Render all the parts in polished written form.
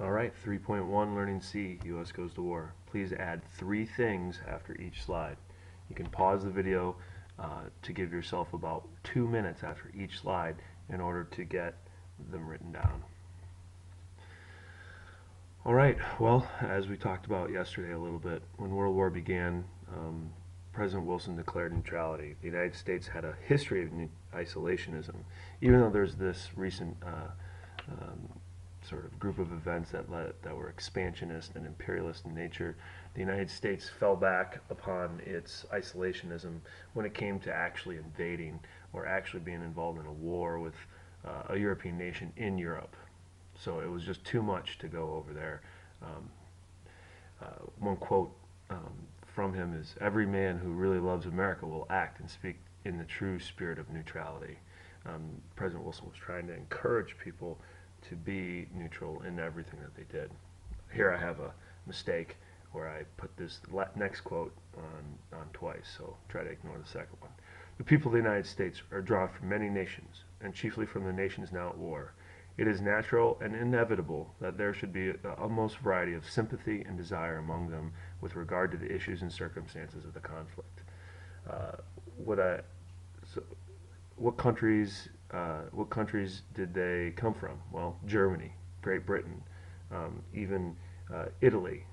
All right, 3.1 Learning C, U.S. goes to war. Please add 3 things after each slide. You can pause the video to give yourself about 2 minutes after each slide in order to get them written down. All right, well, as we talked about yesterday a little bit, when World War began, President Wilson declared neutrality. The United States had a history of isolationism, even though there's this recent sort of group of events that were expansionist and imperialist in nature. The United States fell back upon its isolationism when it came to actually invading or actually being involved in a war with a European nation in Europe. So it was just too much to go over there. One quote from him is, "Every man who really loves America will act and speak in the true spirit of neutrality." President Wilson was trying to encourage people to be neutral in everything that they did. Here I have a mistake where I put this next quote on twice, so try to ignore the second one. "The people of the United States are drawn from many nations, and chiefly from the nations now at war. It is natural and inevitable that there should be a utmost variety of sympathy and desire among them with regard to the issues and circumstances of the conflict." What countries did they come from? Well, Germany, Great Britain, even Italy,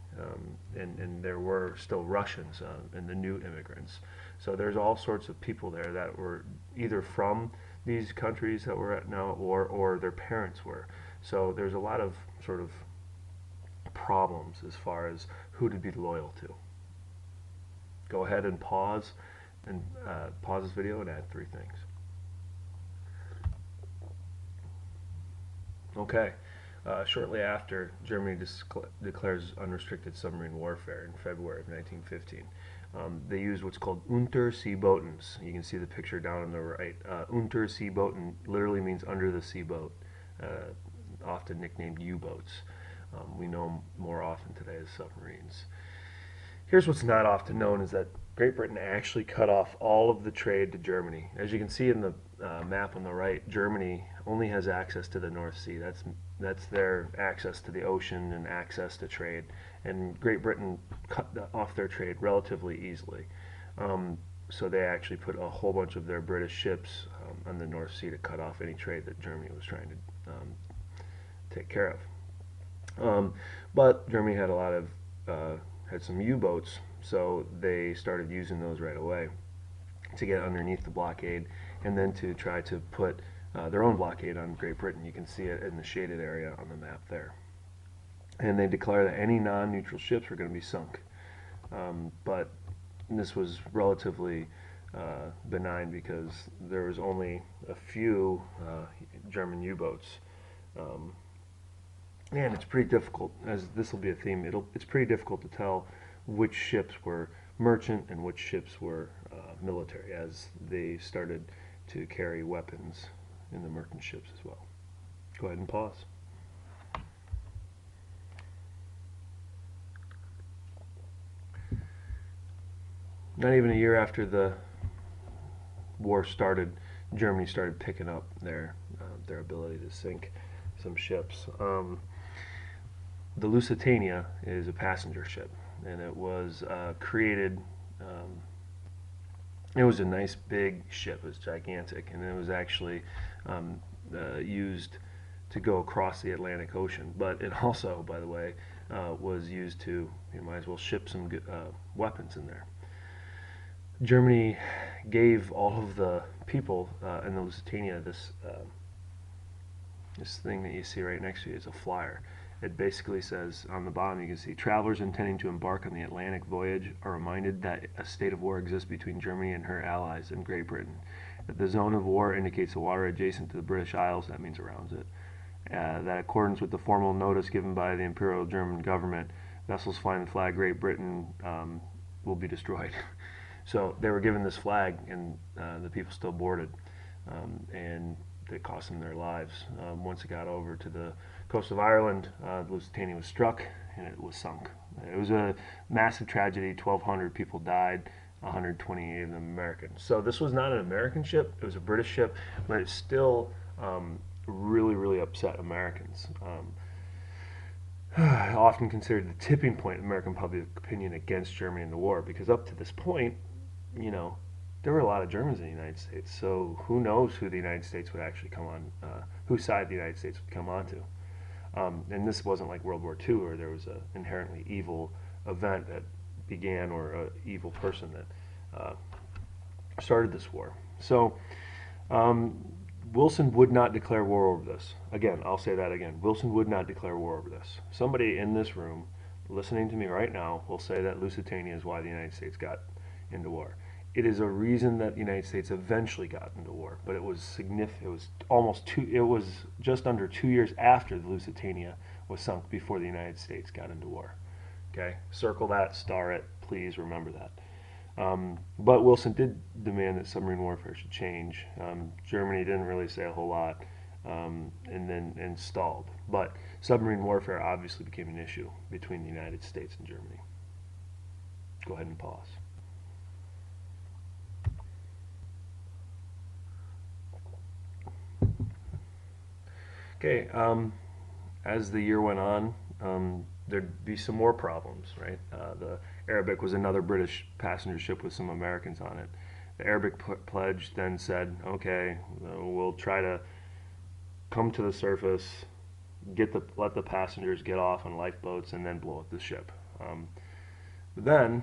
and there were still Russians and the new immigrants. So there's all sorts of people there that were either from these countries that we're at now or their parents were. So there's a lot of sort of problems as far as who to be loyal to. Go ahead and pause this video and add 3 things. Okay. Shortly after, Germany declares unrestricted submarine warfare in February of 1915. They used what's called Unterseebootens. You can see the picture down on the right. Unterseeboten literally means under the sea boat, often nicknamed U-boats. We know them more often today as submarines. Here's what's not often known is that Great Britain actually cut off all of the trade to Germany. As you can see in the map on the right, Germany only has access to the North Sea. That's their access to the ocean and access to trade. And Great Britain cut off their trade relatively easily. So they actually put a whole bunch of their British ships on the North Sea to cut off any trade that Germany was trying to take care of. But Germany had a lot of had some U-boats, so they started using those right away to get underneath the blockade and then to try to put their own blockade on Great Britain. You can see it in the shaded area on the map there. And they declared that any non-neutral ships were going to be sunk. But this was relatively benign because there was only a few German U-boats. And it's pretty difficult, as this will be a theme, it's pretty difficult to tell which ships were merchant and which ships were military, as they started to carry weapons in the merchant ships as well. Go ahead and pause. Not even a year after the war started, Germany started picking up their ability to sink some ships. The Lusitania is a passenger ship, and it was created. It was a nice big ship. It was gigantic, and it was actually used to go across the Atlantic Ocean. But it also, by the way, was used to, you might as well ship some weapons in there. Germany gave all of the people in the Lusitania this thing that you see right next to you is a flyer. It basically says on the bottom, you can see, travelers intending to embark on the Atlantic voyage are reminded that a state of war exists between Germany and her allies in Great Britain. That the zone of war indicates the water adjacent to the British Isles, that means around it. That accordance with the formal notice given by the Imperial German government, vessels flying the flag Great Britain will be destroyed. So they were given this flag, and the people still boarded, and it cost them their lives. Once it got over to the coast of Ireland, the Lusitania was struck and it was sunk. It was a massive tragedy. 1,200 people died, 128 of them Americans. So this was not an American ship, it was a British ship, but it still really, really upset Americans. often considered the tipping point of American public opinion against Germany in the war, because up to this point, you know, there were a lot of Germans in the United States. So who knows who the United States would actually come on, whose side the United States would come onto. And this wasn't like World War II, where there was an inherently evil event that began, or an evil person that started this war. So Wilson would not declare war over this. Again, I'll say that again. Wilson would not declare war over this. Somebody in this room listening to me right now will say that Lusitania is why the United States got into war. It is a reason that the United States eventually got into war, but it was significant. It was it was just under 2 years after the Lusitania was sunk before the United States got into war. Okay, circle that, star it, please remember that. But Wilson did demand that submarine warfare should change. Germany didn't really say a whole lot, and then stalled. But submarine warfare obviously became an issue between the United States and Germany. Go ahead and pause. Okay, as the year went on, there'd be some more problems, right? The Arabic was another British passenger ship with some Americans on it. The Arabic pledge then said, okay, we'll try to come to the surface, let the passengers get off on lifeboats, and then blow up the ship. Then,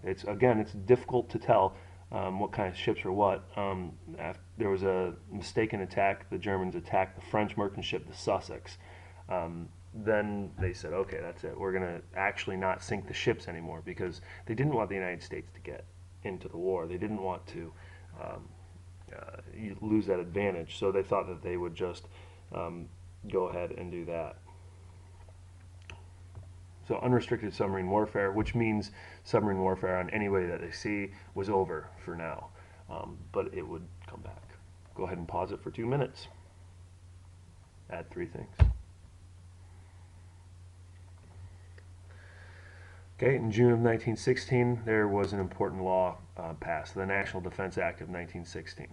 it's difficult to tell what kind of ships or what. There was a mistaken attack. The Germans attacked the French merchant ship, the Sussex. Then they said, okay, that's it. We're going to actually not sink the ships anymore, because they didn't want the United States to get into the war. They didn't want to lose that advantage. So they thought that they would just go ahead and do that. So unrestricted submarine warfare, which means submarine warfare on any way that they see, was over for now. But it would come back. Go ahead and pause it for 2 minutes. Add 3 things. Okay, in June of 1916, there was an important law passed, the National Defense Act of 1916.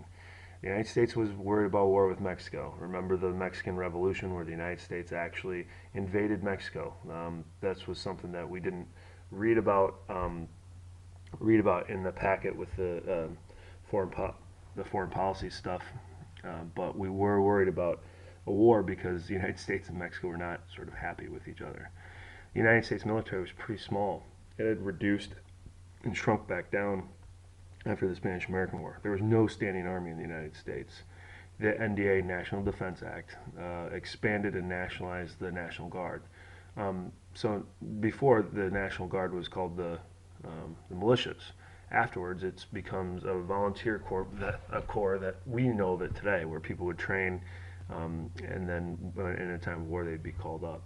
The United States was worried about war with Mexico. Remember the Mexican Revolution, where the United States actually invaded Mexico. That was something that we didn't read about in the packet with the foreign policy stuff, but we were worried about a war because the United States and Mexico were not sort of happy with each other. The United States military was pretty small. It had reduced and shrunk back down after the Spanish-American War. There was no standing army in the United States. The NDA, National Defense Act, expanded and nationalized the National Guard. So before, the National Guard was called the militias. Afterwards, it becomes a volunteer corps, a corps that we know of it today, where people would train, and then in a time of war, they'd be called up.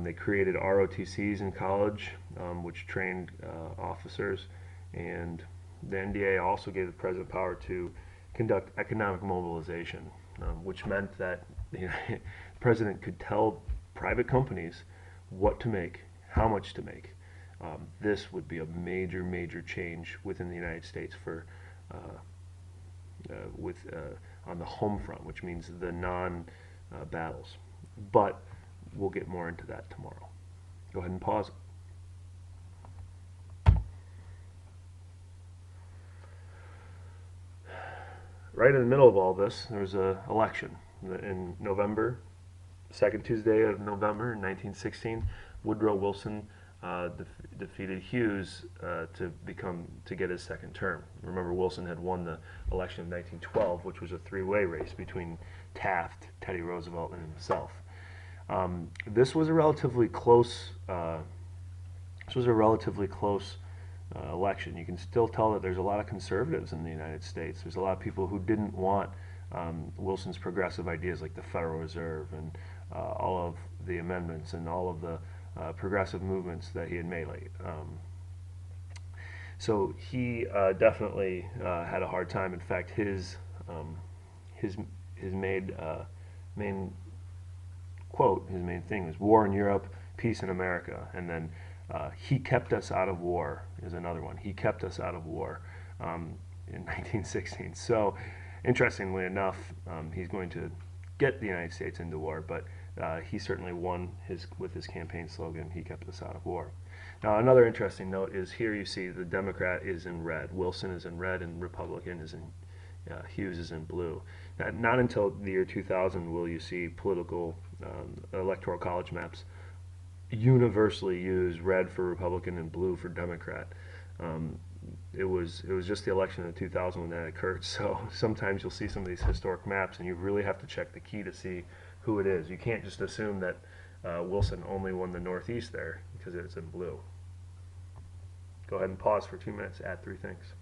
They created ROTCs in college, which trained officers, and the NDA also gave the president power to conduct economic mobilization, which meant that the president could tell private companies what to make, how much to make. This would be a major, major change within the United States for on the home front, which means the non-battles. But we'll get more into that tomorrow. Go ahead and pause. Right in the middle of all this, there was an election in November, second Tuesday of November in 1916. Woodrow Wilson defeated Hughes to get his second term. Remember, Wilson had won the election of 1912, which was a 3-way race between Taft, Teddy Roosevelt, and himself. This was a relatively close. Election. You can still tell that there's a lot of conservatives in the United States. There's a lot of people who didn't want Wilson's progressive ideas, like the Federal Reserve and all of the amendments and all of the progressive movements that he had made. So he definitely had a hard time. In fact, his main quote, his main thing was "War in Europe, peace in America," and then "He kept us out of war" is another one. He kept us out of war in 1916. So, interestingly enough, he's going to get the United States into war, but he certainly won with his campaign slogan, "He kept us out of war." Now, another interesting note is here you see the Democrat is in red, Wilson is in red, and Republican is in Hughes is in blue. Now, not until the year 2000 will you see political electoral college maps universally use red for Republican and blue for Democrat. It was just the election of 2000 when that occurred. So sometimes you'll see some of these historic maps, and you really have to check the key to see who it is. You can't just assume that Wilson only won the Northeast there because it's in blue. Go ahead and pause for 2 minutes. Add 3 things.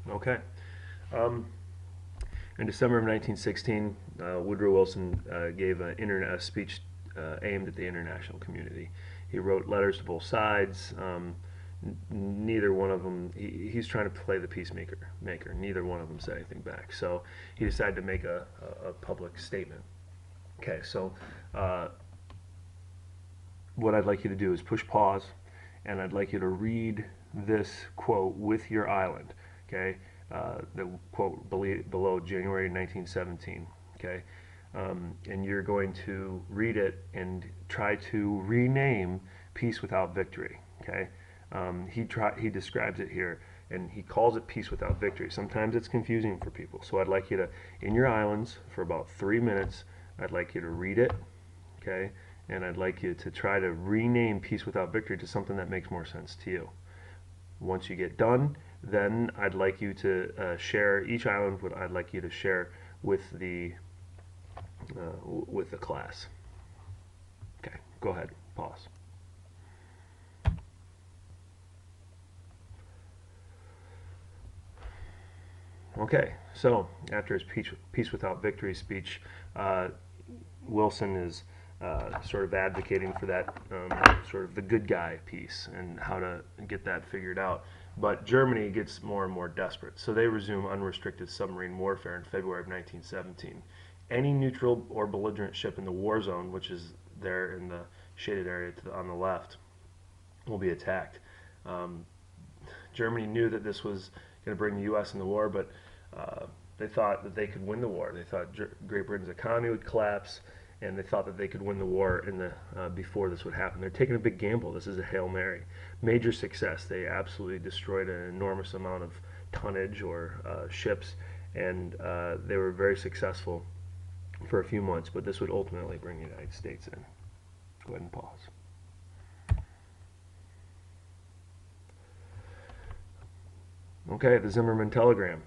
Okay. In December of 1916, Woodrow Wilson gave a speech aimed at the international community. He wrote letters to both sides. Neither one of them, he's trying to play the peacemaker. Neither one of them said anything back. So he decided to make a public statement. Okay, so what I'd like you to do is push pause, and I'd like you to read this quote with your island. Okay, the quote below January 1917. Okay, and you're going to read it and try to rename peace without victory. Okay, he describes it here, and he calls it peace without victory. Sometimes it's confusing for people, so I'd like you to, in your islands, for about 3 minutes, I'd like you to read it. Okay, and I'd like you to try to rename peace without victory to something that makes more sense to you. Once you get done, then I'd like you to share each island. What I'd like you to share with the class. Okay, go ahead. Pause. Okay, so after his peace without victory speech, Wilson is sort of advocating for that sort of the good guy piece and how to get that figured out. But Germany gets more and more desperate, so they resume unrestricted submarine warfare in February of 1917. Any neutral or belligerent ship in the war zone, which is there in the shaded area on the left, will be attacked. Germany knew that this was going to bring the U.S. in the war, but they thought that they could win the war. They thought Great Britain's economy would collapse, and they thought that they could win the war before this would happen. They're taking a big gamble. This is a Hail Mary. Major success. They absolutely destroyed an enormous amount of tonnage or ships, and they were very successful for a few months, but this would ultimately bring the United States in. Go ahead and pause. Okay, the Zimmerman telegram.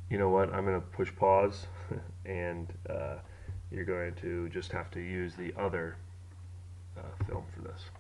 You know what, I'm going to push pause and you're going to just have to use the other film for this.